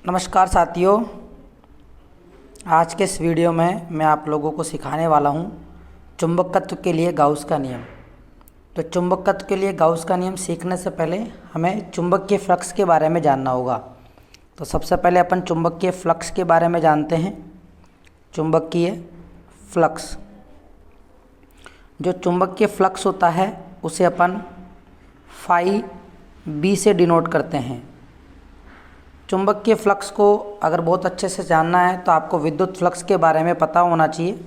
नमस्कार साथियों, आज के इस वीडियो में मैं आप लोगों को सिखाने वाला हूं चुंबकत्व के लिए गाउस का नियम। तो चुंबकत्व के लिए गाउस का नियम सीखने से पहले हमें चुंबकीय फ्लक्स के बारे में जानना होगा। तो सबसे पहले अपन चुंबकीय फ्लक्स के बारे में जानते हैं। चुंबकीय फ्लक्स, जो चुंबकीय फ्लक्स होता है उसे अपन फाई बी से डिनोट करते हैं। चुंबकीय फ्लक्स को अगर बहुत अच्छे से जानना है तो आपको विद्युत फ्लक्स के बारे में पता होना चाहिए।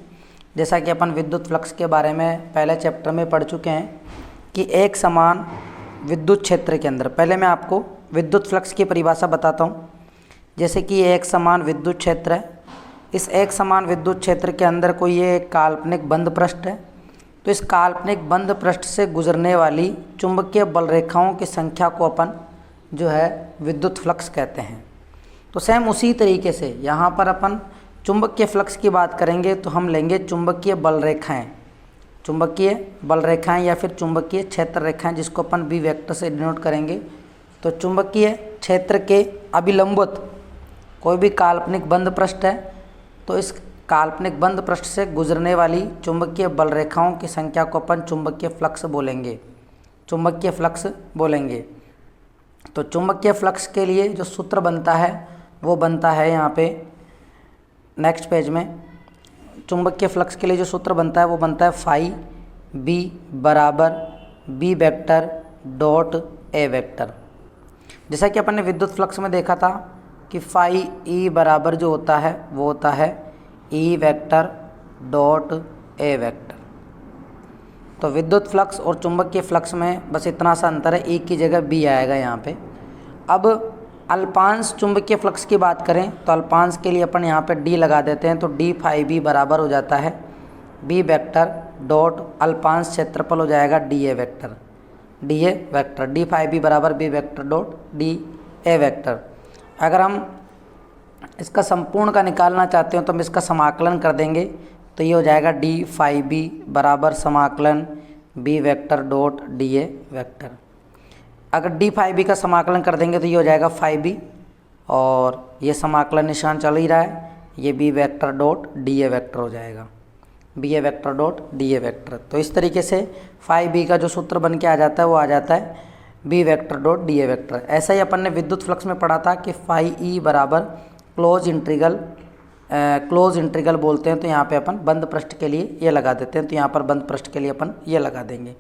जैसा कि अपन विद्युत फ्लक्स के बारे में पहले चैप्टर में पढ़ चुके हैं कि एक समान विद्युत क्षेत्र के अंदर, पहले मैं आपको विद्युत फ्लक्स की परिभाषा बताता हूँ। जैसे कि एक समान विद्युत क्षेत्र है, इस एक समान विद्युत क्षेत्र के अंदर कोई एक काल्पनिक बंद पृष्ठ है, तो इस काल्पनिक बंद पृष्ठ से गुजरने वाली चुंबकीय बल रेखाओं की संख्या को अपन जो है विद्युत फ्लक्स कहते हैं। तो सेम उसी तरीके से यहाँ पर अपन चुंबकीय फ्लक्स की बात करेंगे तो हम लेंगे चुंबकीय बल रेखाएँ, चुंबकीय बल रेखाएँ या फिर चुंबकीय क्षेत्र रेखाएँ, जिसको अपन बी वेक्टर से डिनोट करेंगे। तो चुंबकीय क्षेत्र के अभिलंबवत कोई भी काल्पनिक बंद पृष्ठ है, तो इस काल्पनिक बंद पृष्ठ से गुजरने वाली चुंबकीय बल रेखाओं की संख्या को अपन चुंबकीय फ्लक्स बोलेंगे, चुंबकीय फ्लक्स बोलेंगे। तो चुंबकीय फ्लक्स के लिए जो सूत्र बनता है वो बनता है यहाँ पे नेक्स्ट पेज में। चुंबकीय फ्लक्स के लिए जो सूत्र बनता है वो बनता है फाई बी बराबर B vector dot A vector. जैसा कि अपन ने विद्युत फ्लक्स में देखा था कि फाई ई बराबर जो होता है वो होता है E vector dot A vector. तो विद्युत फ्लक्स और चुंबकीय फ्लक्स में बस इतना सा अंतर है, ई की जगह बी आएगा यहाँ पे। अब अल्पांश चुंबकीय फ्लक्स की बात करें तो अल्पांश के लिए अपन यहाँ पे डी लगा देते हैं। तो डी फाई बी बराबर हो जाता है बी वेक्टर डॉट अल्पांश क्षेत्रफल हो जाएगा d A vector, d A vector. D phi B बराबर B vector dot D A vector. अगर हम इसका संपूर्ण का निकालना चाहते हो तो हम इसका समाकलन कर देंगे, तो ये हो जाएगा डी फाई बी बराबर समाकलन B vector dot D A vector. अगर डी फाई बी का समाकलन कर देंगे तो ये हो जाएगा फाई बी, और ये समाकलन निशान चल ही रहा है, ये B vector dot D A vector हो जाएगा, B A vector dot D A vector. तो इस तरीके से फाई बी का जो सूत्र बन के आ जाता है वो आ जाता है B vector dot D A vector. ऐसा ही अपन ने विद्युत फ्लक्स में पढ़ा था कि फाई ई बराबर क्लोज इंटीग्रल बोलते हैं, तो यहाँ पे अपन बंद पृष्ठ के लिए ये लगा देते हैं। तो यहाँ पर बंद पृष्ठ के लिए अपन ये लगा देंगे,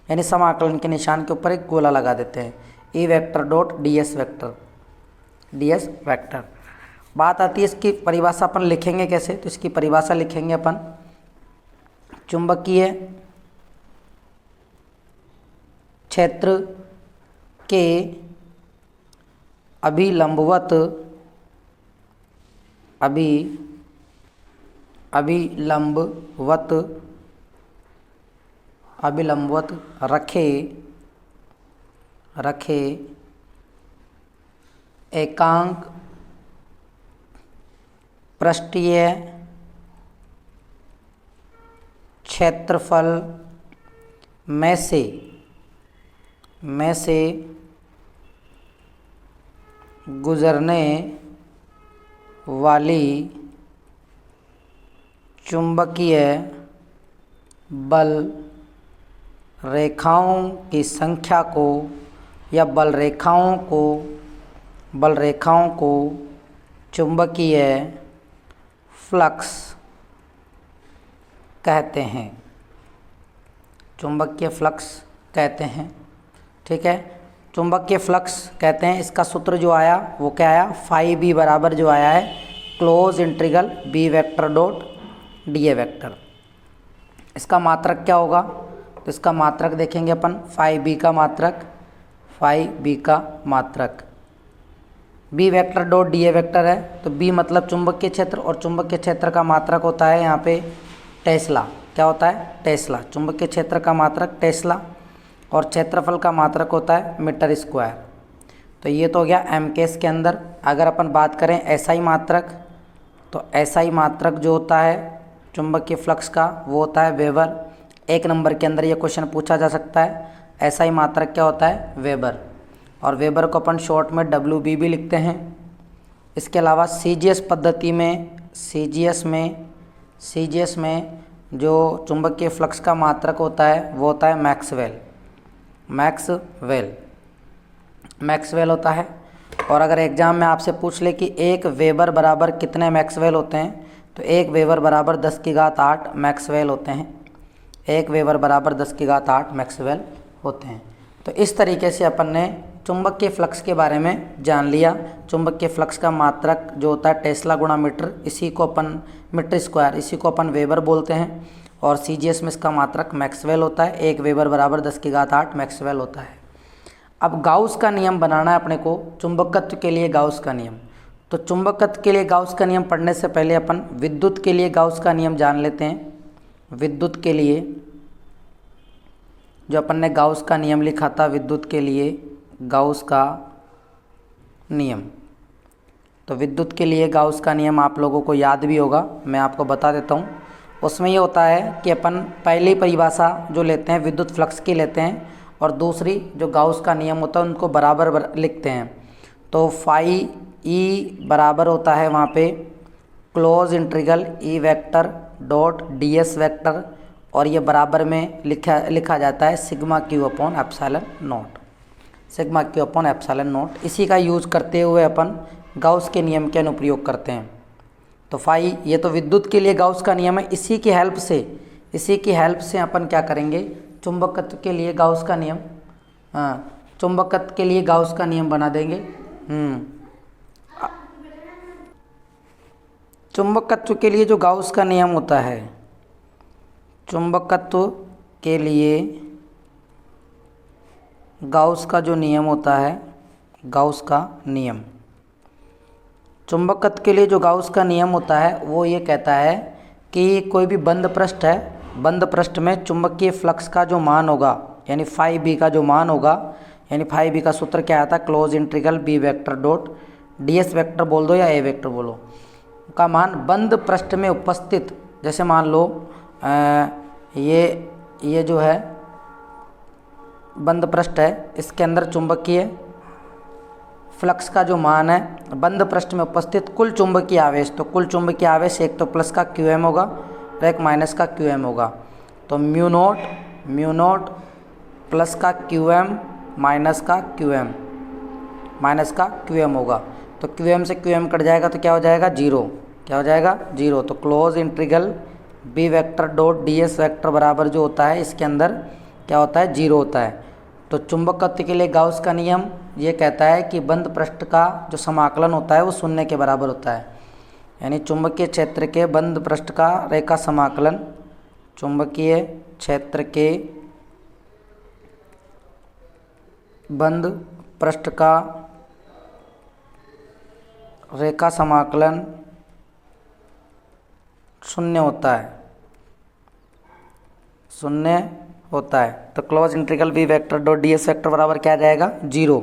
यानी समाकलन के निशान के ऊपर एक गोला लगा देते हैं, E vector dot D S vector, D S vector. बात आती है इसकी परिभाषा अपन लिखेंगे कैसे। तो इसकी परिभाषा लिखेंगे अपन चुंबकीय क्षेत्र के अभिलंबवत रखे एकांक पृष्ठीय क्षेत्रफल में से गुजरने वाली चुंबकीय बल रेखाओं की संख्या को या बल रेखाओं को चुंबकीय फ्लक्स कहते हैं, चुंबकीय फ्लक्स कहते हैं। ठीक है, चुंबकीय फ्लक्स कहते हैं। इसका सूत्र जो आया वो क्या आया, फाई बी बराबर जो आया है close integral B vector dot D A vector. इसका मात्रक क्या होगा, तो इसका मात्रक देखेंगे अपन, फाई बी का मात्रक B vector dot D A vector है। तो बी मतलब चुंबकीय क्षेत्र, और चुंबकीय क्षेत्र का मात्रक होता है यहाँ पे टेस्ला। क्या होता है, टेस्ला। चुंबकीय क्षेत्र का मात्रक टेस्ला, और क्षेत्रफल का मात्रक होता है मीटर स्क्वायर। तो ये तो हो गया एम केस के अंदर। अगर अपन बात करें एसआई मात्रक, तो एसआई मात्रक जो होता है चुंबकीय फ्लक्स का वो होता है वेबर। 1 नंबर के अंदर ये क्वेश्चन पूछा जा सकता है, एसआई मात्रक क्या होता है, वेबर। और वेबर को अपन शॉर्ट में WB भी लिखते हैं। इसके अलावा सीजीएस पद्धति में सीजीएस में जो चुंबकीय फ्लक्स का मात्रक होता है वो होता है मैक्सवेल होता है। और अगर एग्जाम में आपसे पूछ ले कि 1 वेबर बराबर कितने मैक्सवेल होते हैं, तो 1 वेबर बराबर 10⁸ मैक्सवेल होते हैं। 1 वेबर बराबर 10⁸ मैक्सवेल होते हैं। तो इस तरीके से अपन ने चुंबकीय फ्लक्स के बारे में जान लिया। चुंबकीय फ्लक्स का मात्रक जो होता है टेस्ला गुणा मीटर, इसी को अपन मीटर स्क्वायर, इसी को अपन वेबर बोलते हैं। और सीजीएस में इसका मात्रक मैक्सवेल होता है। 1 वेबर बराबर 10⁸ मैक्सवेल होता है। अब गाउस का नियम बनाना है अपने को, चुंबकत्व के लिए गाउस का नियम। तो चुंबकत्व के लिए गाउस का नियम पढ़ने से पहले अपन विद्युत के लिए गाउस का नियम जान लेते हैं। विद्युत के लिए जो अपन ने गाउस का नियम लिखा था, विद्युत के लिए गाउस का नियम, तो विद्युत के लिए गाउस का नियम आप लोगों को याद भी होगा, मैं आपको बता देता हूँ। उसमें ये होता है कि अपन पहली परिभाषा जो लेते हैं विद्युत फ्लक्स की लेते हैं, और दूसरी जो गाउस का नियम होता है उनको बराबर लिखते हैं। तो फाई ई बराबर होता है वहाँ पे close integral E vector dot D S vector, और ये बराबर में लिखा जाता है sigma Q upon epsilon not, sigma Q upon epsilon not. इसी का यूज करते हुए अपन गाउस के नियम के अनुप्रयोग करते हैं। तो फाई, ये तो विद्युत के लिए गाउस का नियम है। इसी की हेल्प से अपन क्या करेंगे, चुंबकत्व के लिए गाउस का नियम, चुंबकत्व के लिए गाउस का नियम बना देंगे। चुंबकत्व के लिए जो गाउस का नियम होता है, चुंबकत्व के लिए गाउस का जो नियम होता है, गाउस का नियम, चुंबकत्व के लिए जो गाउस का नियम होता है वो ये कहता है कि कोई भी बंद पृष्ठ है, बंद पृष्ठ में चुंबकीय फ्लक्स का जो मान होगा, यानी फाई बी का जो मान होगा, यानी फाई बी का सूत्र क्या आता है, close integral B vector dot D S vector बोल दो या ए वेक्टर बोलो, का मान बंद पृष्ठ में उपस्थित, जैसे मान लो ये जो है बंद पृष्ठ है, इसके अंदर चुंबकीय फ्लक्स का जो मान है, बंद पृष्ठ में उपस्थित कुल चुंबकीय आवेश, तो कुल चुंबकीय आवेश एक तो प्लस का क्यू एम होगा और एक माइनस का क्यू एम होगा। तो म्यू नोट प्लस का क्यू एम माइनस का क्यू एम होगा। तो क्यू एम से क्यू एम कट जाएगा तो क्या हो जाएगा, जीरो। क्या हो जाएगा, जीरो। तो close integral B vector dot D S vector बराबर जो होता है, इसके अंदर क्या होता है, जीरो होता है। तो चुंबकत्व के लिए गाउस का नियम ये कहता है कि बंद पृष्ठ का जो समाकलन होता है वो शून्य के बराबर होता है, यानी चुंबकीय क्षेत्र के बंद पृष्ठ का रेखा समाकलन, चुंबकीय क्षेत्र के बंद पृष्ठ का रेखा समाकलन शून्य होता है। तो close integral B vector dot D S vector बराबर क्या आ जाएगा, जीरो।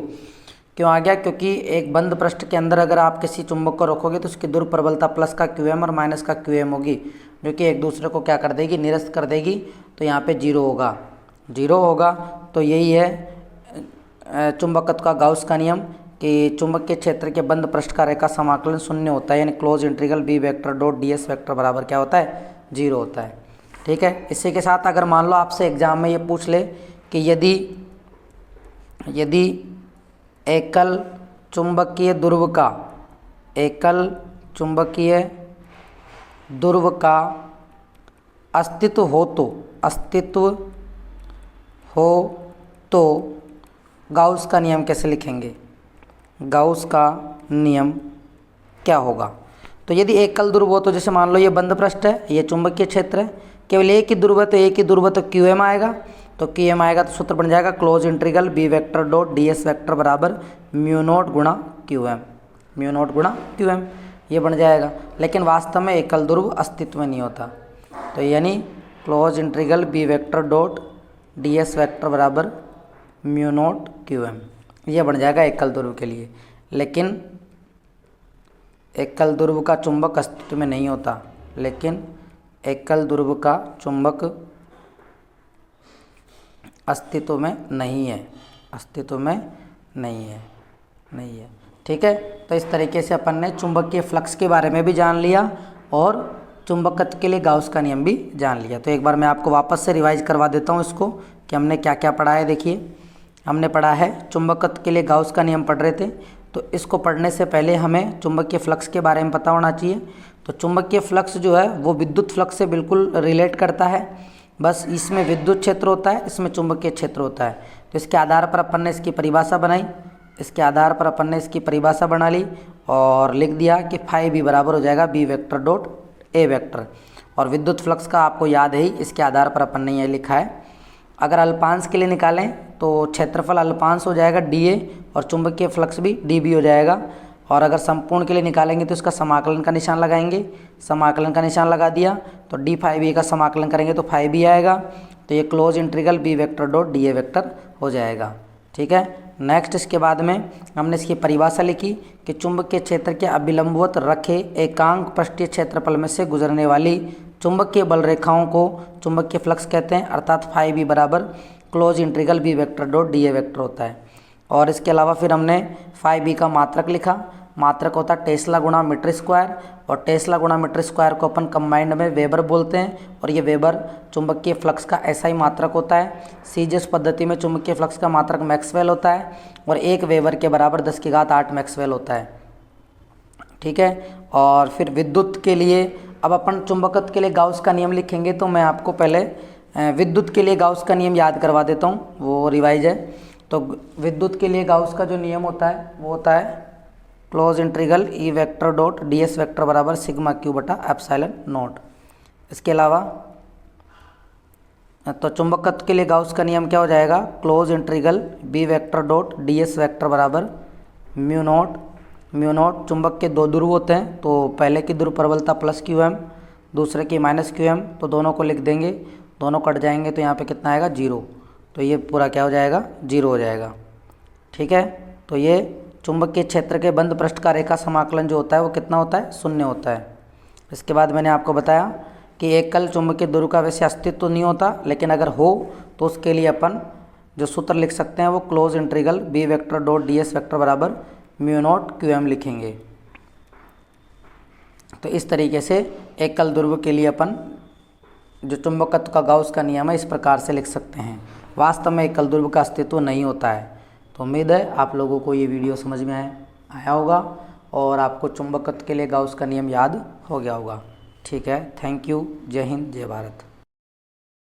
क्यों आ गया, क्योंकि एक बंद पृष्ठ के अंदर अगर आप किसी चुंबक को रखोगे तो उसकी ध्रुव प्रबलता प्लस का क्यू एम और माइनस का क्यू एम होगी, जो कि एक दूसरे को क्या कर देगी, निरस्त कर देगी। तो यहाँ पे जीरो होगा। तो यही है चुंबकत्व का गाउस का नियम कि चुंबकीय क्षेत्र के बंद पृष्ठ का रेखा समाकलन शून्य होता है, यानी close integral B vector dot D S vector बराबर क्या होता है, जीरो होता है। ठीक है। इसी के साथ अगर मान लो आपसे एग्जाम में ये पूछ ले कि यदि एकल चुंबकीय ध्रुव का अस्तित्व हो तो गाउस का नियम कैसे लिखेंगे, गाउस का नियम क्या होगा। तो यदि एकल ध्रुव हो तो जैसे मान लो ये बंद पृष्ठ है, ये चुंबकीय क्षेत्र है, केवल एक ही ध्रुव है तो क्यू एम आएगा। तो क्यू एम आएगा तो सूत्र बन जाएगा close integral B vector dot D S vector बराबर म्यू नोट गुणा क्यू एम, ये बन जाएगा। लेकिन वास्तव में एकल ध्रुव अस्तित्व में नहीं होता, तो यानी close integral B vector dot D S vector बराबर म्यू नोट क्यू एम, ये बन जाएगा एकल ध्रुव के लिए। लेकिन एकल ध्रुव का चुंबक अस्तित्व में नहीं होता, एकल ध्रुव का चुंबक अस्तित्व में नहीं है। ठीक है, तो इस तरीके से अपन ने चुंबकीय फ्लक्स के बारे में भी जान लिया और चुंबकत्व के लिए गाउस का नियम भी जान लिया। तो एक बार मैं आपको वापस से रिवाइज करवा देता हूँ इसको कि हमने क्या क्या पढ़ा है। देखिए, हमने पढ़ा है चुंबकत्व के लिए गाउस का नियम पढ़ रहे थे, तो इसको पढ़ने से पहले हमें चुंबकीय फ्लक्स के बारे में पता होना चाहिए। तो चुंबकीय फ्लक्स जो है वो विद्युत फ्लक्स से बिल्कुल रिलेट करता है, बस इसमें विद्युत क्षेत्र होता है, इसमें चुंबकीय क्षेत्र होता है। तो इसके आधार पर अपन ने इसकी परिभाषा बनाई, इसके आधार पर अपन ने इसकी परिभाषा बना ली और लिख दिया कि फाई बी बराबर हो जाएगा B vector dot A vector. और विद्युत फ्लक्स का आपको याद है ही, इसके आधार पर अपन ने यह लिखा है। अगर अल्पांश के लिए निकालें तो क्षेत्रफल अल्पांश हो जाएगा डी ए और चुंबकीय फ्लक्स भी डी बी हो जाएगा। और अगर संपूर्ण के लिए निकालेंगे तो इसका समाकलन का निशान लगाएंगे, समाकलन का निशान लगा दिया तो डी फाई बी का समाकलन करेंगे तो फाई बी आएगा। तो ये close integral B vector dot D A vector हो जाएगा। ठीक है, नेक्स्ट इसके बाद में हमने इसकी परिभाषा लिखी कि चुंबकीय क्षेत्र के अभिलंबवत रखे एकांक पृष्ठीय क्षेत्रफल में से गुजरने वाली चुंबकीय बल रेखाओं को चुंबकीय फ्लक्स कहते हैं, अर्थात फाई बी बराबर close integral B vector dot D A vector होता है। और इसके अलावा फिर हमने फाई बी का मात्रक लिखा, मात्रक होता है टेस्ला गुणा मीटर स्क्वायर, और टेस्ला गुणा मीटर स्क्वायर को अपन कंबाइंड में वेबर बोलते हैं, और ये वेबर चुंबकीय फ्लक्स का ऐसा ही मात्रक होता है। सीजीएस पद्धति में चुंबकीय फ्लक्स का मात्रक मैक्सवेल होता है और 1 वेबर के बराबर 10⁸ मैक्सवेल होता है। ठीक है, और फिर विद्युत के लिए अब अपन चुंबकत्व के लिए गाउस का नियम लिखेंगे, तो मैं आपको पहले विद्युत के लिए गाउस का नियम याद करवा देता हूँ, वो रिवाइज है। तो विद्युत के लिए गाउस का जो नियम होता है वो होता है close integral E vector dot D S vector बराबर सिग्मा क्यू बटा एप्सिलॉन नॉट। इसके अलावा तो चुंबकत्व के लिए गाउस का नियम क्या हो जाएगा, close integral B vector dot D S vector बराबर म्यू नॉट। चुंबक के 2 ध्रुव होते हैं, तो पहले की ध्रुव प्रबलता प्लस क्यू एम, दूसरे की माइनस क्यू एम, तो दोनों को लिख देंगे, दोनों कट जाएंगे तो यहाँ पे कितना आएगा 0, तो ये पूरा क्या हो जाएगा 0 हो जाएगा। ठीक है, तो ये चुंबकीय क्षेत्र के बंद पृष्ठ का रेखा समाकलन जो होता है वो कितना होता है 0 होता है। इसके बाद मैंने आपको बताया कि एकल चुंबकीय ध्रुव का वैसे अस्तित्व तो नहीं होता, लेकिन अगर हो तो उसके लिए अपन जो सूत्र लिख सकते हैं वो close integral B vector dot D S vector बराबर म्यू नॉट क्यू एम लिखेंगे। तो इस तरीके से एकल ध्रुव के लिए अपन जो चुंबकत्व का गाउस का नियम है इस प्रकार से लिख सकते हैं। वास्तव में एकल ध्रुव का अस्तित्व नहीं होता है। तो उम्मीद है आप लोगों को ये वीडियो समझ में आया होगा और आपको चुंबकत्व के लिए गाउस का नियम याद हो गया होगा। ठीक है, थैंक यू, जय हिंद, जय भारत।